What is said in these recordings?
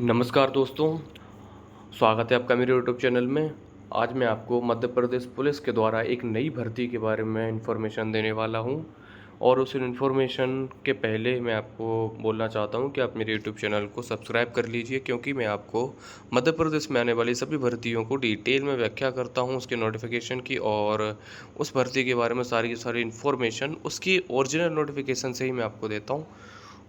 नमस्कार दोस्तों, स्वागत है आपका मेरे यूट्यूब चैनल में। आज मैं आपको मध्य प्रदेश पुलिस के द्वारा एक नई भर्ती के बारे में इन्फॉर्मेशन देने वाला हूं और उस इन्फॉर्मेशन के पहले मैं आपको बोलना चाहता हूं कि आप मेरे यूट्यूब चैनल को सब्सक्राइब कर लीजिए, क्योंकि मैं आपको मध्य प्रदेश में आने वाली सभी भर्तियों को डिटेल में व्याख्या करता हूं, उसके नोटिफिकेशन की और उस भर्ती के बारे में सारी की सारी इन्फॉर्मेशन उसकी ओरिजिनल नोटिफिकेशन से ही मैं आपको देता हूँ।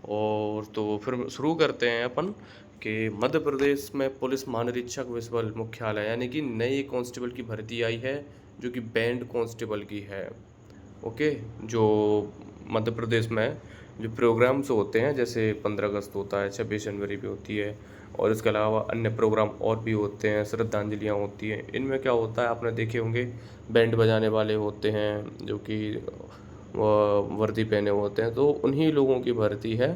और तो फिर शुरू करते हैं अपन कि मध्य प्रदेश में पुलिस महानिरीक्षक विशवल मुख्यालय यानी कि नई कांस्टेबल की भर्ती आई है, जो कि बैंड कांस्टेबल की है। ओके, जो मध्य प्रदेश में जो प्रोग्राम्स होते हैं, जैसे 15 अगस्त होता है, 26 जनवरी भी होती है और इसके अलावा अन्य प्रोग्राम और भी होते हैं, श्रद्धांजलियाँ होती हैं। इनमें क्या होता है, आपने देखे होंगे बैंड बजाने वाले होते हैं जो कि वर्दी पहने होते हैं, तो उन्हीं लोगों की भर्ती है।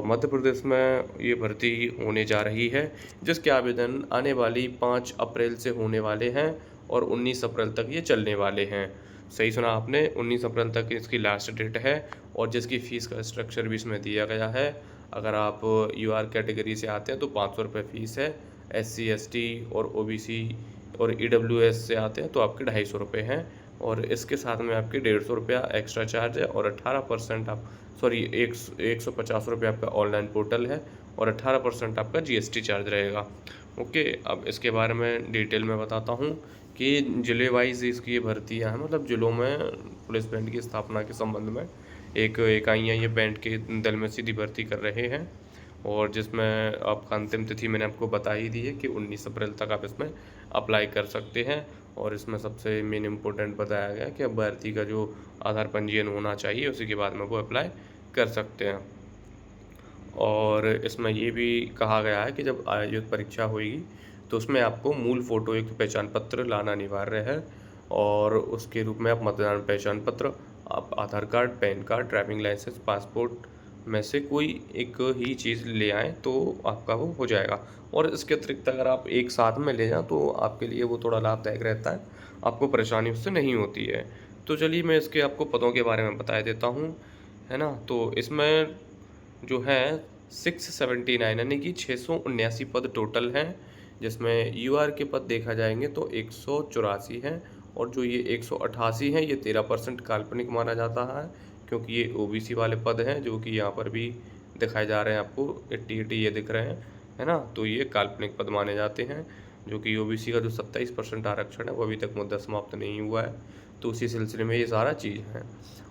मध्य प्रदेश में ये भर्ती होने जा रही है, जिसके आवेदन आने वाली 5 अप्रैल से होने वाले हैं और 19 अप्रैल तक ये चलने वाले हैं। सही सुना आपने, 19 अप्रैल तक इसकी लास्ट डेट है और जिसकी फ़ीस का स्ट्रक्चर भी इसमें दिया गया है। अगर आप यूआर कैटेगरी से आते हैं तो 500 रुपये फ़ीस है, एससी एसटी और ओबीसी और ईडब्ल्यूएस से आते हैं तो आपके 250 रुपये हैं और इसके साथ में आपके 150 रुपया एक्स्ट्रा चार्ज है और 18% आप सॉरी 150 रुपये आपका ऑनलाइन पोर्टल है और 18% आपका जीएसटी चार्ज रहेगा। ओके, अब इसके बारे में डिटेल में बताता हूँ कि ज़िले वाइज इसकी ये भर्तियाँ हैं, मतलब ज़िलों में पुलिस बैंड की स्थापना के संबंध में एक इकाइयाँ ये बैंड के दल में सीधी भर्ती कर रहे हैं और जिसमें आपका अंतिम तिथि मैंने आपको बता ही दी है कि 19 अप्रैल तक आप इसमें अप्लाई कर सकते हैं। और इसमें सबसे मेन इम्पोर्टेंट बताया गया कि अभ्यर्थी का जो आधार पंजीयन होना चाहिए, उसी के बाद में वो अप्लाई कर सकते हैं। और इसमें ये भी कहा गया है कि जब आयोजित परीक्षा होगी तो उसमें आपको मूल फ़ोटो एक पहचान पत्र लाना अनिवार्य है और उसके रूप में आप मतदान पहचान पत्र, आप Aadhaar card, PAN card, driving licence, passport में से कोई एक ही चीज़ ले आएँ तो आपका वो हो जाएगा। और इसके अतिरिक्त अगर आप एक साथ में ले जाएँ तो आपके लिए वो थोड़ा लाभदायक रहता है, आपको परेशानी उससे नहीं होती है। तो चलिए मैं इसके आपको पदों के बारे में बता देता हूँ, है ना? तो इसमें जो है 679 यानी कि 679 पद टोटल हैं, जिसमें यूआर के पद देखा जाएंगे तो 184 हैं और जो ये 188 हैं ये 13% काल्पनिक माना जाता है, क्योंकि ये ओबीसी वाले पद हैं जो कि यहाँ पर भी दिखाए जा रहे हैं आपको 80 ये दिख रहे हैं, है ना? तो ये काल्पनिक पद माने जाते हैं, जो कि ओबीसी का जो 27% आरक्षण है वो अभी तक मुद्दा समाप्त नहीं हुआ है, तो उसी सिलसिले में ये सारा चीज़ है।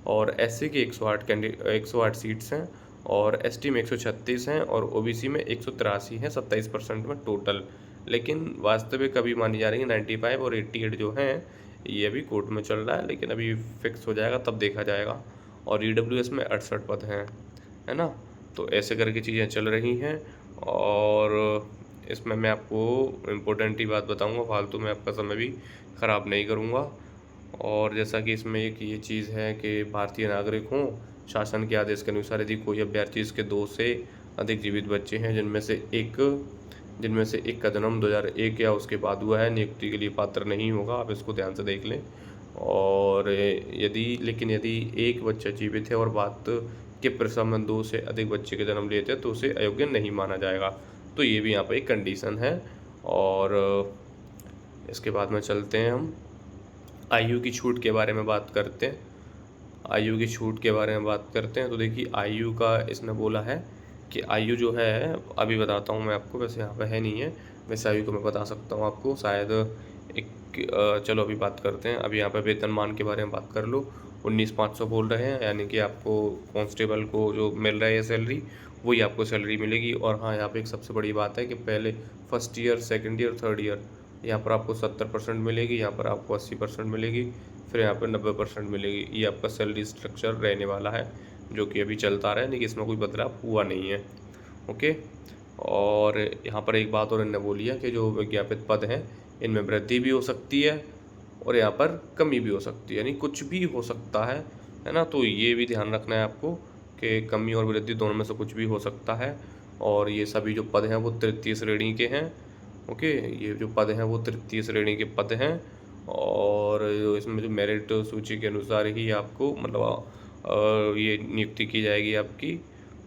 और एससी की 108 सीट्स हैं और एसटी में 136 हैं और ओबीसी में 183 हैं, 27% में टोटल। लेकिन वास्तविक अभी मानी जा रही है 95 और 88 जो हैं, ये अभी कोर्ट में चल रहा है, लेकिन अभी फिक्स हो जाएगा तब देखा जाएगा। और ईडब्ल्यूएस में 68 पद हैं, है ना? तो ऐसे करके चीज़ें चल रही हैं और इसमें मैं आपको इम्पोर्टेंट ही बात बताऊंगा, फालतू में आपका समय भी ख़राब नहीं करूंगा। और जैसा कि इसमें एक ये चीज़ है कि भारतीय नागरिक हों, शासन के आदेश के अनुसार यदि कोई अभ्यर्थी इसके 2 से अधिक जीवित बच्चे हैं जिनमें से एक का जन्म 2001 या उसके बाद हुआ है, नियुक्ति के लिए पात्र नहीं होगा। आप इसको ध्यान से देख लें। और यदि एक बच्चा जीवित है और बात के प्रसव में 2 से अधिक बच्चे के जन्म लेते हैं तो उसे अयोग्य नहीं माना जाएगा। तो ये भी यहाँ पर एक कंडीशन है। और इसके बाद में चलते हैं हम आयु की छूट के बारे में बात करते हैं। आयु की छूट के बारे में बात करते हैं तो देखिए, आयु का इसने बोला है कि आयु जो है, अभी बताता हूँ मैं आपको, वैसे यहाँ पे है नहीं है, वैसे आयु को मैं बता सकता हूँ आपको शायद चलो अभी बात करते हैं। अभी यहाँ पे वेतनमान के बारे में बात कर लो। 19,500 बोल रहे हैं, यानी कि आपको कांस्टेबल को जो मिल रहा है सैलरी, वही आपको सैलरी मिलेगी। और हाँ, यहाँ पे एक सबसे बड़ी बात है कि पहले first year, second year, third year, यहाँ पर आपको 70% मिलेगी, यहाँ पर आपको 80% मिलेगी, फिर यहाँ पर 90% मिलेगी। ये आपका सैलरी स्ट्रक्चर रहने वाला है, जो कि अभी चलता रहा है, लेकिन इसमें कोई बदलाव हुआ नहीं है। ओके, और यहाँ पर एक बात और इन्होंने बोली है कि जो विज्ञापित पद हैं इनमें वृद्धि भी हो सकती है और यहाँ पर कमी भी हो सकती है, यानी कुछ भी हो सकता है ना? तो ये भी ध्यान रखना है आपको कि कमी और वृद्धि दोनों में से कुछ भी हो सकता है। और ये सभी जो पद हैं वो तृतीय श्रेणी के हैं। ओके, ये जो पद हैं वो तृतीय श्रेणी के पद हैं और इसमें जो मेरिट सूची के अनुसार ही आपको मतलब ये नियुक्ति की जाएगी आपकी।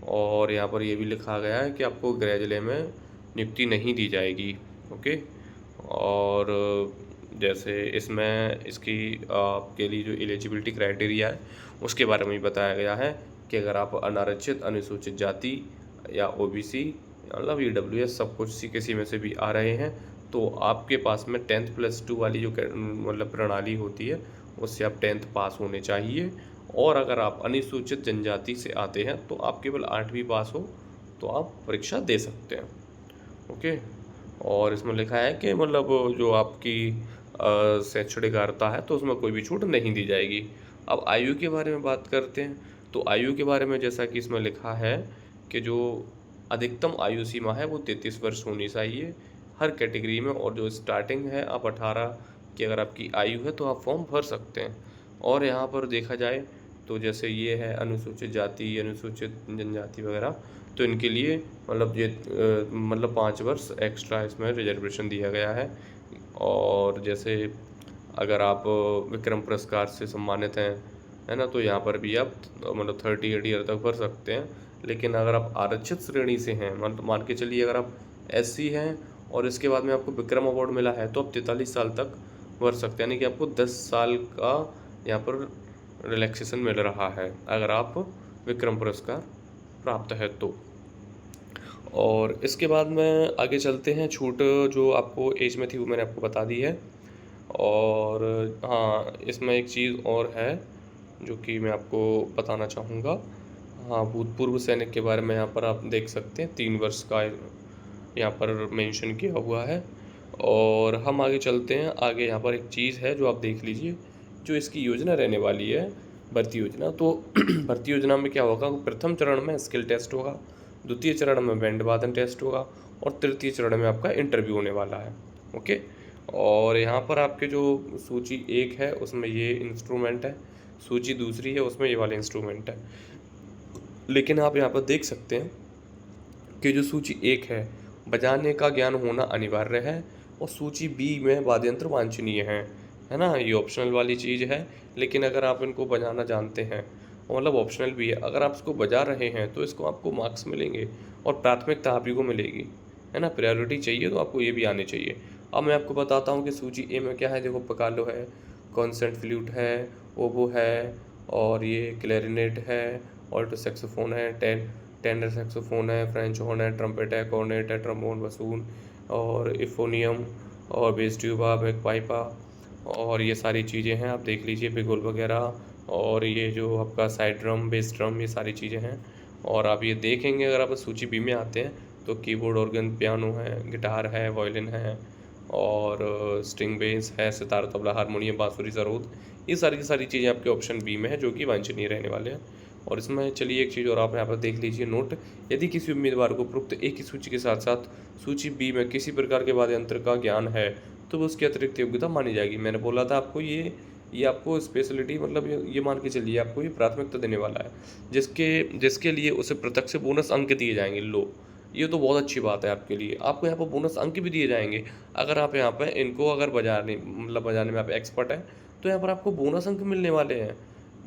और यहाँ पर ये भी लिखा गया है कि आपको गृह जिले में नियुक्ति नहीं दी जाएगी। ओके। और जैसे इसमें इसकी आपके लिए जो एलिजिबिलिटी क्राइटेरिया है उसके बारे में भी बताया गया है कि अगर आप अनारक्षित, अनुसूचित जाति या ओबीसी, मतलब ईडब्ल्यूएस सब कुछ सी किसी में से भी आ रहे हैं तो आपके पास में 10th+2 वाली जो मतलब प्रणाली होती है उससे आप 10th पास होने चाहिए। और अगर आप अनुसूचित जनजाति से आते हैं तो आप केवल 8वीं पास हो तो आप परीक्षा दे सकते हैं। ओके। और इसमें लिखा है कि मतलब जो आपकी शैक्षणिक अर्हता है तो उसमें कोई भी छूट नहीं दी जाएगी। अब आयु के बारे में बात करते हैं तो आयु के बारे में जैसा कि इसमें लिखा है कि जो अधिकतम आयु सीमा है वो 33 वर्ष होनी चाहिए हर कैटेगरी में, और जो स्टार्टिंग है आप 18 की अगर आपकी आयु है तो आप फॉर्म भर सकते हैं। और यहाँ पर देखा जाए तो जैसे ये है अनुसूचित जाति, अनुसूचित जनजाति वगैरह, तो इनके लिए मतलब ये मतलब 5 वर्ष एक्स्ट्रा इसमें रिजर्वेशन दिया गया है। और जैसे अगर आप विक्रम पुरस्कार से सम्मानित हैं, है ना, तो यहाँ पर भी आप मतलब 38 ईयर तक भर सकते हैं। लेकिन अगर आप आरक्षित श्रेणी से हैं, मतलब मान के चलिए अगर आप एससी हैं और इसके बाद में आपको विक्रम अवार्ड मिला है तो आप 43 साल तक भर सकते हैं, यानी कि आपको 10 साल का यहाँ पर रिलैक्सेशन मिल रहा है अगर आप विक्रम पुरस्कार प्राप्त है तो। और इसके बाद में आगे चलते हैं, छूट जो आपको एज में थी वो मैंने आपको बता दी है। और हाँ, इसमें एक चीज़ और है जो कि मैं आपको बताना चाहूँगा। हाँ, भूतपूर्व सैनिक के बारे में यहाँ पर आप देख सकते हैं 3 वर्ष का यहाँ पर मेंशन किया हुआ है। और हम आगे चलते हैं, आगे यहाँ पर एक चीज़ है जो आप देख लीजिए, जो इसकी योजना रहने वाली है भर्ती योजना। तो भर्ती योजना में क्या होगा, प्रथम चरण में स्किल टेस्ट होगा, द्वितीय चरण में बैंड वादन टेस्ट होगा और तृतीय चरण में आपका इंटरव्यू होने वाला है। ओके। और यहाँ पर आपके जो सूची 1 है उसमें ये इंस्ट्रूमेंट है, सूची 2 है उसमें ये वाले इंस्ट्रूमेंट है। लेकिन आप यहाँ पर देख सकते हैं कि जो सूची 1 है बजाने का ज्ञान होना अनिवार्य है और सूची बी में वाद्य यंत्र वांछनीय है ना, ये ऑप्शनल वाली चीज़ है। लेकिन अगर आप इनको बजाना जानते हैं, मतलब ऑप्शनल भी है, अगर आप इसको बजा रहे हैं तो इसको आपको मार्क्स मिलेंगे और प्राथमिकता आप ही को मिलेगी, है ना, प्रायोरिटी चाहिए तो आपको ये भी आने चाहिए। अब मैं आपको बताता हूँ कि सूची ए में क्या है। देखो, पकालो है, कॉन्सर्ट फ्लूट है, ओबो है, और ये क्लैरिनेट है, ऑल्टो सैक्सोफोन है, टेनर सैक्सोफोन है, फ्रेंच हॉर्न है, ट्रम्पेट है, कॉर्नेट है, ट्रम्बोन, बसून और इफोनियम और बेस ट्यूबा, बैकपाइपा, और ये सारी चीज़ें हैं, आप देख लीजिए, बिगुल वगैरह, और ये जो आपका साइड ड्रम, बेस ड्रम, ये सारी चीज़ें हैं। और आप ये देखेंगे अगर आप सूची बी में आते हैं तो कीबोर्ड, ऑर्गन, पियानो है, गिटार है, वायलिन है, और स्ट्रिंग बेस है, सितार, तबला, हारमोनियम, बांसुरी, सरोद, ये सारी की सारी चीज़ें आपके ऑप्शन बी में है जो कि वांछनीय रहने वाले हैं। और इसमें चलिए एक चीज़ और आप यहाँ पर देख लीजिए नोट, यदि किसी उम्मीदवार को उपरोक्त एक ही सूची के साथ साथ सूची बी में किसी प्रकार के वाद्य यंत्र का ज्ञान है तो वो उसकी अतिरिक्त योग्यता मानी जाएगी। मैंने बोला था आपको ये आपको स्पेशलिटी, मतलब ये मान के चलिए आपको ये प्राथमिकता देने वाला है, जिसके लिए उसे पृथक से बोनस अंक दिए जाएंगे। लो, ये तो बहुत अच्छी बात है आपके लिए, आपको यहाँ पर बोनस अंक भी दिए जाएंगे अगर आप यहाँ पर इनको अगर बजाने में आप एक्सपर्ट हैं तो यहाँ पर आपको बोनस अंक मिलने वाले हैं।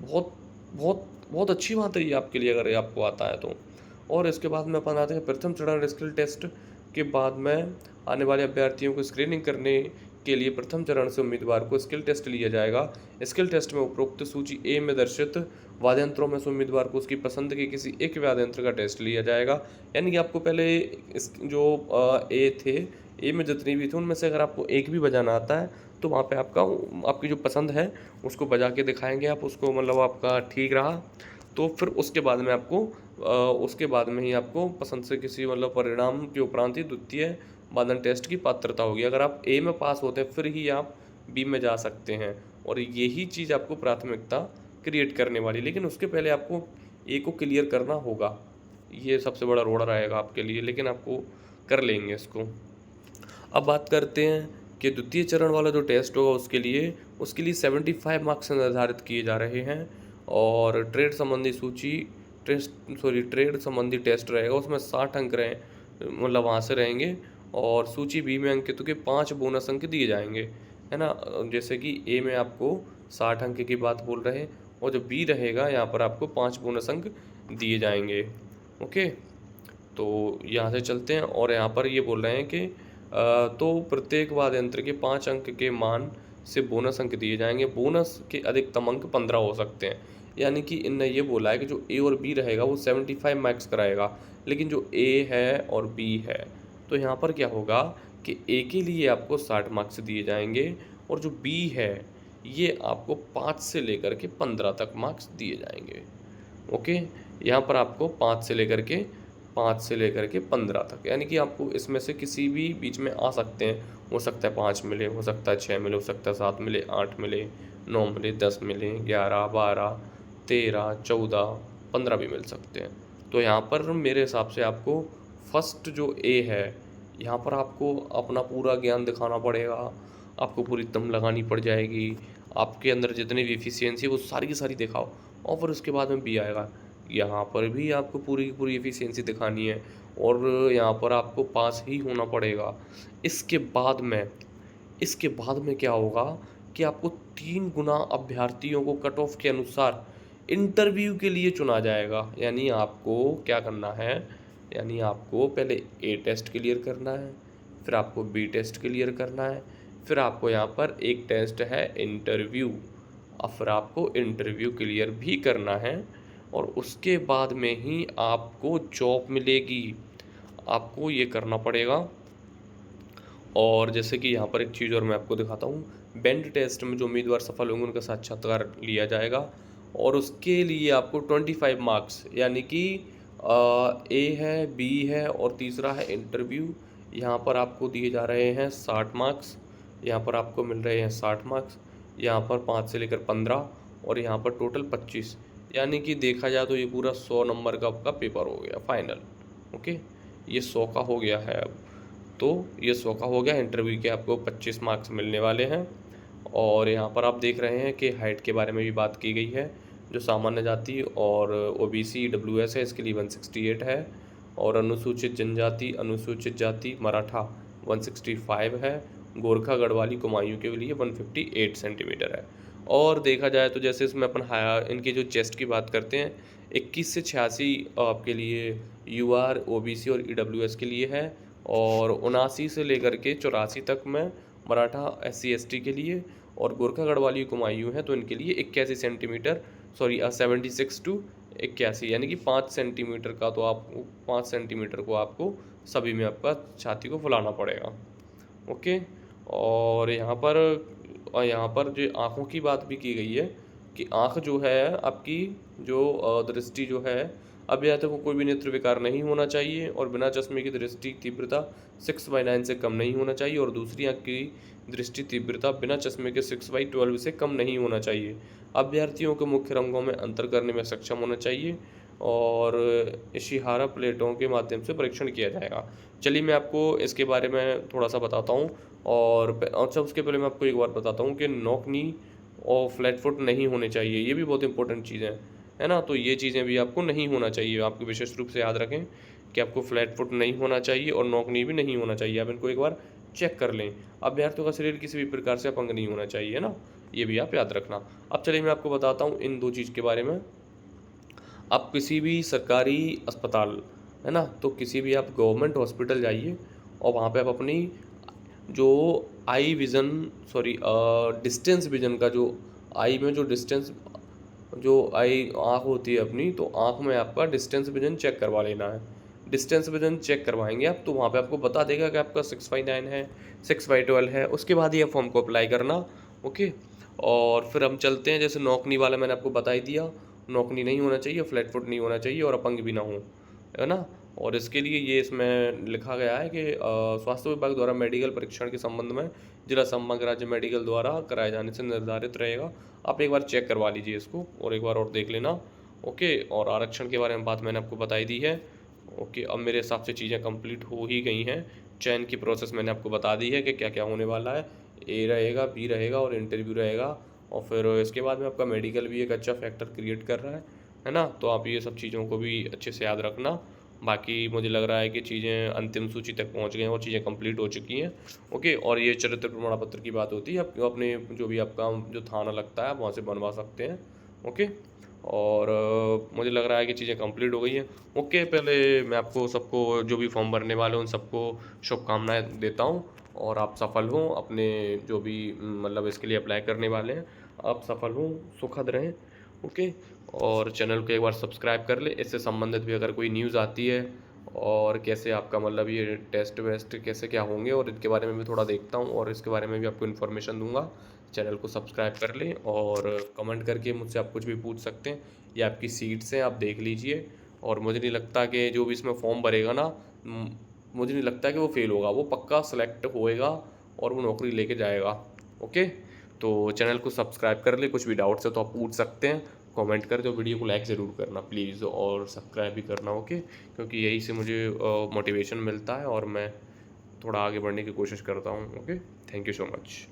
बहुत बहुत बहुत अच्छी बात है ये आपके लिए अगर ये आपको आता है तो। और इसके बाद में अपन आते हैं प्रथम चरण स्किल टेस्ट के बाद में आने वाले अभ्यर्थियों को स्क्रीनिंग करने के लिए प्रथम चरण से उम्मीदवार को स्किल टेस्ट लिया जाएगा। स्किल टेस्ट में उपरोक्त सूची ए में दर्शित वाद्य यंत्रों में से उम्मीदवार को उसकी पसंद के किसी एक वाद्य यंत्र का टेस्ट लिया जाएगा। यानी कि आपको पहले जो ए थे, ए में जितनी भी थी उनमें से अगर आपको एक भी बजाना आता है तो वहाँ पे आपकी जो पसंद है उसको बजा के दिखाएंगे आप उसको, मतलब आपका ठीक रहा तो फिर उसके बाद में उसके बाद में ही आपको पसंद से किसी मतलब परिणाम के उपरांत ही द्वितीय वादन टेस्ट की पात्रता होगी। अगर आप ए में पास होते हैं फिर ही आप बी में जा सकते हैं, और यही चीज़ आपको प्राथमिकता क्रिएट करने वाली। लेकिन उसके पहले आपको ए को क्लियर करना होगा, ये सबसे बड़ा रोड़ा रहेगा आपके लिए, लेकिन आपको कर लेंगे इसको। अब बात करते हैं कि द्वितीय चरण वाला जो टेस्ट होगा उसके लिए 75 मार्क्स निर्धारित किए जा रहे हैं। और ट्रेड संबंधी टेस्ट रहेगा, उसमें 60 अंक मतलब वहाँ से रहेंगे। और सूची बी में अंकितों के 5 बोनस अंक दिए जाएंगे, है ना। जैसे कि ए में आपको 60 अंक की बात बोल रहे हैं और जो बी रहेगा यहाँ पर आपको 5 बोनस अंक दिए जाएंगे। ओके। तो यहाँ से चलते हैं और यहाँ पर ये बोल रहे हैं कि तो प्रत्येक वाद्य यंत्र के 5 अंक के मान से बोनस अंक दिए जाएंगे। बोनस के अधिकतम अंक 15 हो सकते हैं। यानी कि इनने ये बोला है कि जो ए और बी रहेगा वो 75 मार्क्स कराएगा, लेकिन जो ए है और बी है, तो यहाँ पर क्या होगा कि ए के लिए आपको 60 मार्क्स दिए जाएंगे और जो बी है ये आपको 5 से लेकर के 15 तक मार्क्स दिए जाएंगे। ओके, यहाँ पर आपको 5 से लेकर के 15 तक, यानी कि आपको इसमें से किसी भी बीच में आ सकते हैं। हो सकता है 5 मिले, हो सकता है 6 मिले, हो सकता है 7 मिले, 8 मिले, 9 मिले, 10 मिले, 11, 12, 13, 14, 15 भी मिल सकते हैं। तो यहाँ पर मेरे हिसाब से आपको फर्स्ट जो ए है, यहाँ पर आपको अपना पूरा ज्ञान दिखाना पड़ेगा, आपको पूरी दम लगानी पड़ जाएगी, आपके अंदर जितनी भी एफिशिएंसी वो सारी की सारी दिखाओ, और फिर उसके बाद में बी आएगा। यहाँ पर भी आपको पूरी की पूरी एफिशिएंसी दिखानी है और यहाँ पर आपको पास ही होना पड़ेगा। इसके बाद में क्या होगा कि आपको 3 गुना अभ्यर्थियों को कट ऑफ के अनुसार इंटरव्यू के लिए चुना जाएगा। यानी आपको क्या करना है, यानी आपको पहले ए टेस्ट क्लियर करना है, फिर आपको बी टेस्ट क्लियर करना है, फिर आपको यहाँ पर एक टेस्ट है इंटरव्यू, और फिर आपको इंटरव्यू क्लियर भी करना है और उसके बाद में ही आपको जॉब मिलेगी। आपको ये करना पड़ेगा। और जैसे कि यहाँ पर एक चीज़ और मैं आपको दिखाता हूँ, बेंड टेस्ट में जो उम्मीदवार सफल होंगे उनका साक्षात्कार लिया जाएगा और उसके लिए आपको 25 मार्क्स, यानी कि ए है, बी है और तीसरा है इंटरव्यू, यहाँ पर आपको दिए जा रहे हैं 60 मार्क्स, यहाँ पर आपको मिल रहे हैं 60 मार्क्स, यहाँ पर 5 से लेकर 15 और यहाँ पर टोटल 25, यानी कि देखा जाए तो ये पूरा 100 नंबर का आपका पेपर हो गया फाइनल। ओके, ये 100 का हो गया है अब। तो ये 100 का हो गया। इंटरव्यू के आपको 25 मार्क्स मिलने वाले हैं। और यहाँ पर आप देख रहे हैं कि हाइट के बारे में भी बात की गई है। जो सामान्य जाति और ओबीसी डब्ल्यूएस है इसके लिए 168 है, और अनुसूचित जनजाति, अनुसूचित जाति, मराठा 165 है, गोरखा गढ़वाली कुमायूं के लिए 158 सेंटीमीटर है। और देखा जाए तो जैसे इसमें अपन इनके जो चेस्ट की बात करते हैं, 21 से 86 आपके लिए यूआर, ओबीसी और ईडब्ल्यूएस के लिए है, और 79 से लेकर के 84 तक में मराठा एससी एसटी के लिए, और गोरखा गढ़वाली कुमायूं है तो इनके लिए 81 सेंटीमीटर, सॉरी 76 टू 81, यानी कि 5 सेंटीमीटर का, तो आपको 5 सेंटीमीटर को आपको सभी में आपका छाती को फुलाना पड़ेगा। ओके, और यहाँ पर जो आँखों की बात भी की गई है कि आँख जो है आपकी, जो दृष्टि जो है, अभ्यर्थियों को कोई भी नेत्र विकार नहीं होना चाहिए और बिना चश्मे की दृष्टि तीव्रता 6/9 से कम नहीं होना चाहिए, और दूसरी आँख की दृष्टि तीव्रता बिना चश्मे के 6/12 से कम नहीं होना चाहिए। अभ्यर्थियों को मुख्य रंगों में अंतर करने में सक्षम होना चाहिए और इशिहारा प्लेटों के माध्यम से परीक्षण किया जाएगा। चलिए मैं आपको इसके बारे में थोड़ा सा बताता हूँ। और अच्छा, उसके पहले मैं आपको एक बार बताता हूँ कि नॉक नी और फ्लैट फुट नहीं होने चाहिए। ये भी बहुत इंपॉर्टेंट चीज़ें है ना, तो ये चीज़ें भी आपको नहीं होना चाहिए। आपको विशेष रूप से याद रखें कि आपको फ्लैट फुट नहीं होना चाहिए और नॉक नी भी नहीं होना चाहिए। आप इनको एक बार चेक कर लें। अभ्यर्थियों का शरीर किसी भी प्रकार से अपंग नहीं होना चाहिए, है ना, ये भी आप याद रखना। अब चलिए मैं आपको बताता हूँ इन 2 चीज़ के बारे में। आप किसी भी सरकारी अस्पताल, है ना, तो किसी भी आप गवर्नमेंट हॉस्पिटल जाइए और वहाँ पे आप अपनी जो आई विज़न, सॉरी डिस्टेंस विज़न का, जो आई में जो डिस्टेंस, जो आई आँख होती है अपनी, तो आँख में आपका डिस्टेंस विज़न चेक करवा लेना है। डिस्टेंस विज़न चेक करवाएंगे आप तो वहाँ पे आपको बता देगा कि आपका 6/9 है, 6/12 है। उसके बाद ही आप फॉर्म को अप्लाई करना। ओके, और फिर हम चलते हैं। जैसे नौकनी वाला मैंने आपको बता ही दिया, नौकनी नहीं होना चाहिए, फ्लैट फुट नहीं होना चाहिए और अपंग भी ना हो, है ना। और इसके लिए ये इसमें लिखा गया है कि स्वास्थ्य विभाग द्वारा मेडिकल परीक्षण के संबंध में जिला समग्र राज्य मेडिकल द्वारा कराए जाने से निर्धारित रहेगा। आप एक बार चेक करवा लीजिए इसको और एक बार और देख लेना। ओके, और आरक्षण के बारे में बात मैंने आपको बताई दी है। ओके, अब मेरे हिसाब से चीज़ें कंप्लीट हो ही गई हैं। चयन की प्रोसेस मैंने आपको बता दी है कि क्या क्या होने वाला है। ए रहेगा, बी रहेगा और इंटरव्यू रहेगा, और फिर इसके बाद में आपका मेडिकल भी एक अच्छा फैक्टर क्रिएट कर रहा है ना। तो आप ये सब चीज़ों को भी अच्छे से याद रखना। बाकी मुझे लग रहा है कि चीज़ें अंतिम सूची तक पहुंच गए हैं और चीज़ें कंप्लीट हो चुकी हैं। ओके, और ये चरित्र प्रमाण पत्र की बात होती है, आप अपने जो भी आपका जो थाना लगता है वहाँ से बनवा सकते हैं। ओके, और मुझे लग रहा है कि चीज़ें कंप्लीट हो गई हैं। ओके, पहले मैं आपको सबको जो भी फॉर्म भरने वाले हैं उन सबको शुभकामनाएँ देता हूँ और आप सफल हों अपने जो भी मतलब इसके लिए अप्लाई करने वाले हैं, आप सफल हों, सुखद रहें। ओके, और चैनल को एक बार सब्सक्राइब कर लें। इससे संबंधित भी अगर कोई न्यूज़ आती है और कैसे आपका मतलब ये टेस्ट वेस्ट कैसे क्या होंगे और इनके बारे में भी थोड़ा देखता हूँ और इसके बारे में भी आपको इन्फॉर्मेशन दूंगा। चैनल को सब्सक्राइब कर लें और कमेंट करके मुझसे आप कुछ भी पूछ सकते हैं। ये आपकी सीट्स हैं, आप देख लीजिए। और मुझे नहीं लगता कि जो भी इसमें फॉर्म भरेगा ना, मुझे नहीं लगता कि वो फेल होगा, वो पक्का सेलेक्ट होएगा और वो नौकरी लेके जाएगा। ओके, तो चैनल को सब्सक्राइब कर ले। कुछ भी डाउट्स है तो आप पूछ सकते हैं, कमेंट कर दो। वीडियो को लाइक ज़रूर करना प्लीज़ और सब्सक्राइब भी करना। ओके, क्योंकि यही से मुझे मोटिवेशन मिलता है और मैं थोड़ा आगे बढ़ने की कोशिश करता हूँ। Okay, thank you so much.